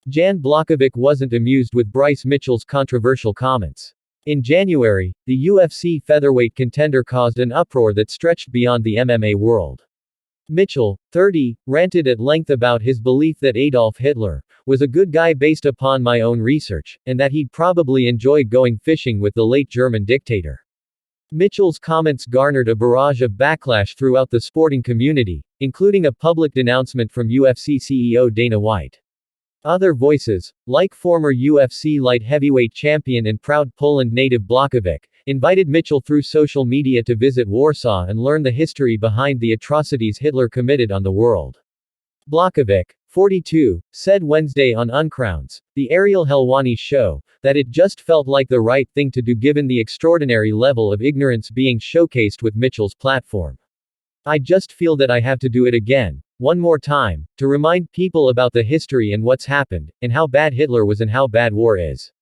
Jan Blachowicz wasn't amused with Bryce Mitchell's controversial comments. In January, the UFC featherweight contender caused an uproar that stretched beyond the MMA world. Mitchell, 30, ranted at length about his belief that Adolf Hitler was a good guy based upon my own research, and that he'd probably enjoy going fishing with the late German dictator. Mitchell's comments garnered a barrage of backlash throughout the sporting community, including a public denouncement from UFC CEO Dana White. Other voices, like former UFC light heavyweight champion and proud Poland native Blachowicz, invited Mitchell through social media to visit Warsaw and learn the history behind the atrocities Hitler committed on the world. Blachowicz, 42, said Wednesday on Uncrowns, the Ariel Helwani show, that it just felt like the right thing to do given the extraordinary level of ignorance being showcased with Mitchell's platform. I just feel that I have to do it again, one more time, to remind people about the history and what's happened, and how bad Hitler was and how bad war is.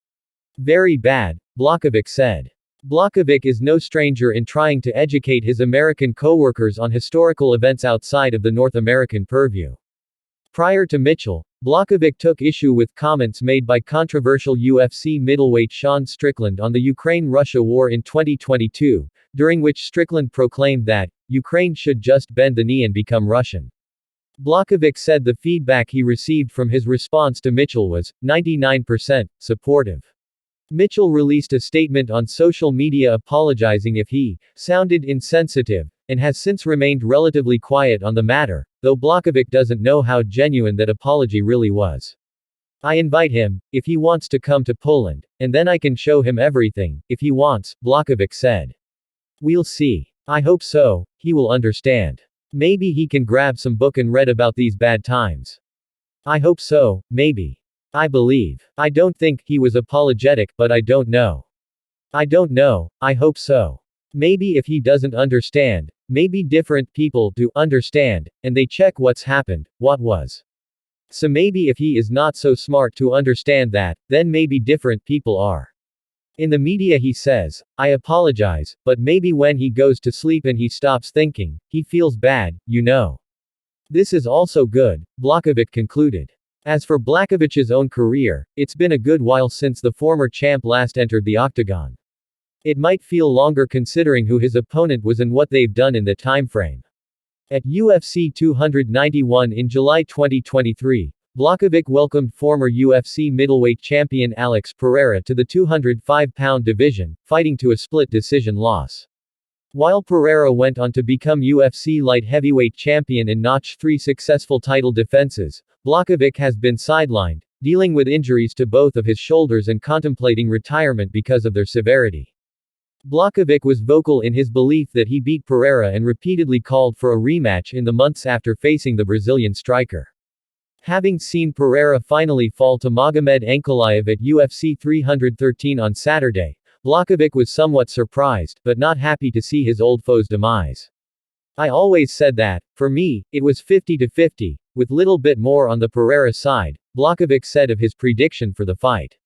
Very bad, Blachowicz said. Blachowicz is no stranger in trying to educate his American co-workers on historical events outside of the North American purview. Prior to Mitchell, Blachowicz took issue with comments made by controversial UFC middleweight Sean Strickland on the Ukraine-Russia war in 2022, during which Strickland proclaimed that Ukraine should just bend the knee and become Russian. Blachowicz said the feedback he received from his response to Mitchell was 99% supportive. Mitchell released a statement on social media apologizing if he sounded insensitive, and has since remained relatively quiet on the matter, though Blachowicz doesn't know how genuine that apology really was. I invite him, if he wants to come to Poland, and then I can show him everything, if he wants, Blachowicz said. We'll see. I hope so, he will understand. Maybe he can grab some book and read about these bad times. I hope so, maybe. I believe. I don't think he was apologetic, but I don't know. I don't know, I hope so. Maybe if he doesn't understand, maybe different people do understand, and they check what's happened, what was. So maybe if he is not so smart to understand that, then maybe different people are. In the media he says, I apologize, but maybe when he goes to sleep and he stops thinking, he feels bad, you know. This is also good, Blachowicz concluded. As for Blachowicz's own career, it's been a good while since the former champ last entered the octagon. It might feel longer considering who his opponent was and what they've done in the time frame. At UFC 291 in July 2023, Blachowicz welcomed former UFC middleweight champion Alex Pereira to the 205-pound division, fighting to a split decision loss. While Pereira went on to become UFC light heavyweight champion and notch 3 successful title defenses, Blachowicz has been sidelined, dealing with injuries to both of his shoulders and contemplating retirement because of their severity. Blachowicz was vocal in his belief that he beat Pereira and repeatedly called for a rematch in the months after facing the Brazilian striker. Having seen Pereira finally fall to Magomed Ankalaev at UFC 313 on Saturday, Blachowicz was somewhat surprised, but not happy to see his old foe's demise. I always said that, for me, it was 50-50, with little bit more on the Pereira side, Blachowicz said of his prediction for the fight.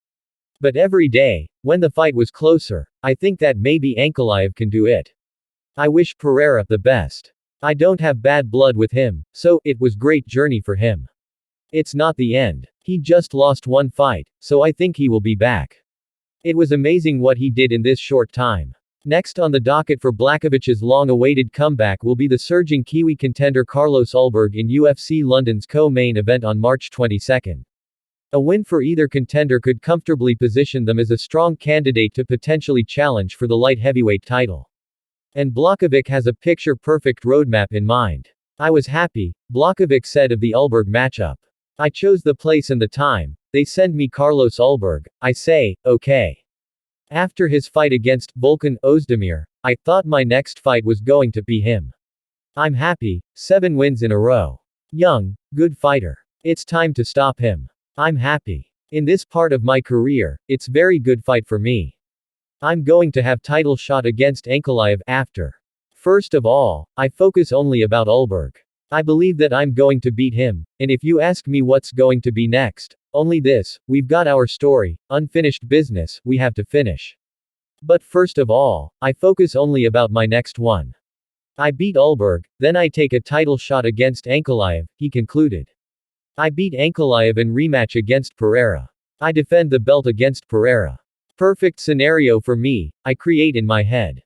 But every day, when the fight was closer, I think that maybe Ankalaev can do it. I wish Pereira the best. I don't have bad blood with him, so it was great journey for him. It's not the end. He just lost one fight, so I think he will be back. It was amazing what he did in this short time. Next on the docket for Blachowicz's long-awaited comeback will be the surging Kiwi contender Carlos Ulberg in UFC London's co-main event on March 22. A win for either contender could comfortably position them as a strong candidate to potentially challenge for the light heavyweight title. And Blachowicz has a picture-perfect roadmap in mind. I was happy, Blachowicz said of the Ulberg matchup. I chose the place and the time, they send me Carlos Ulberg, I say, okay. After his fight against Volkan Oezdemir, I thought my next fight was going to be him. I'm happy, 7 wins in a row. Young, good fighter. It's time to stop him. I'm happy. In this part of my career, it's very good fight for me. I'm going to have title shot against Ankalaev after. First of all, I focus only about Ulberg. I believe that I'm going to beat him, and if you ask me what's going to be next, only this, we've got our story, unfinished business, we have to finish. But first of all, I focus only about my next one. I beat Ulberg, then I take a title shot against Ankalaev, he concluded. I beat Ankalaev in rematch against Pereira. I defend the belt against Pereira. Perfect scenario for me, I create in my head.